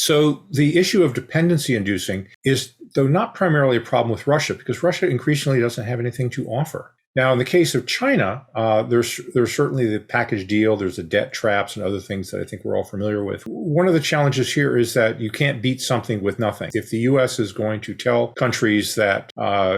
So the issue of dependency inducing is, though not primarily a problem with Russia, because Russia increasingly doesn't have anything to offer. Now, in the case of China, there's certainly the package deal. There's the debt traps and other things that I think we're all familiar with. One of the challenges here is that you can't beat something with nothing. If the U.S. is going to tell countries that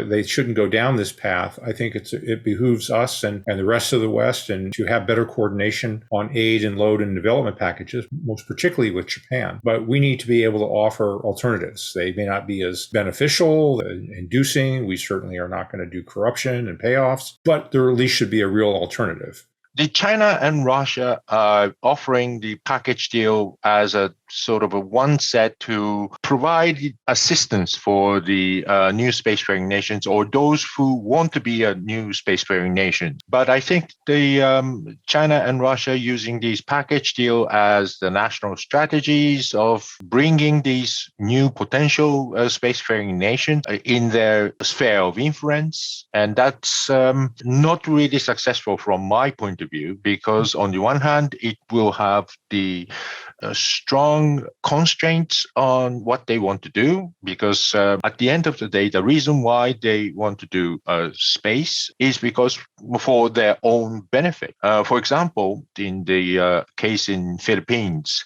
they shouldn't go down this path, I think it behooves us and the rest of the West and to have better coordination on aid and load and development packages, most particularly with Japan. But we need to be able to offer alternatives. They may not be as beneficial, inducing. We certainly are not going to do corruption and payoffs, but there at least should be a real alternative. The China and Russia are offering the package deal as a sort of a one set to provide assistance for the new spacefaring nations or those who want to be a new spacefaring nation. But I think the China and Russia using these package deal as the national strategies of bringing these new potential spacefaring nations in their sphere of influence. And that's not really successful from my point of view, because on the one hand, it will have the strong constraints on what they want to do, because at the end of the day, the reason why they want to do space is because for their own benefit. For example, in the case in Philippines,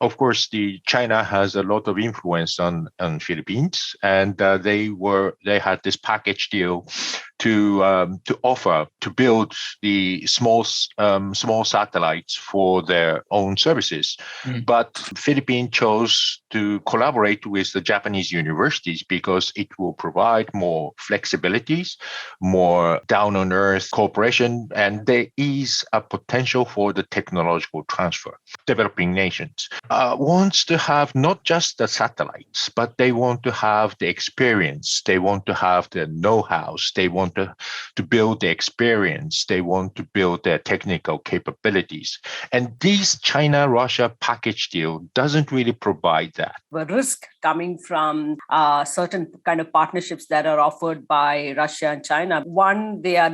of course, China has a lot of influence on Philippines, and they had this package deal to offer to build the small satellites for their own services. But Philippines chose to collaborate with the Japanese universities because it will provide more flexibilities, more down-on-earth cooperation, and there is a potential for the technological transfer. Developing nations wants to have not just the satellites, but they want to have the experience. They want to have the know-how. They want to build the experience. They want to build their technical capabilities. And this China-Russia package deal doesn't really provide that. The risk coming from certain kind of partnerships that are offered by Russia and China. One, there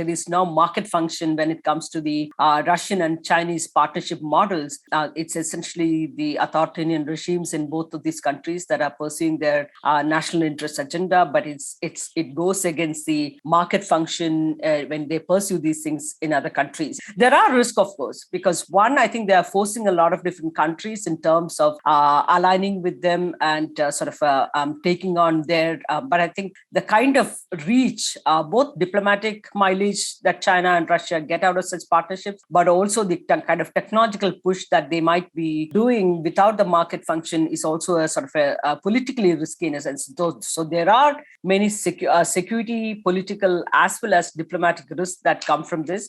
is no market function when it comes to the Russian and Chinese partnership models. It's essentially the authoritarian regimes in both of these countries that are pursuing their national interest agenda, but it goes against the market function when they pursue these things in other countries. There are risks, of course, because one, I think they are forcing a lot of different countries in terms of aligning with them and taking on their, but I think the kind of reach, both diplomatic mileage that China and Russia get out of such partnerships, but also the kind of technological push that they might be doing without the market function is also a sort of a politically risky in a sense. So there are many security, political, as well as diplomatic risks that come from this.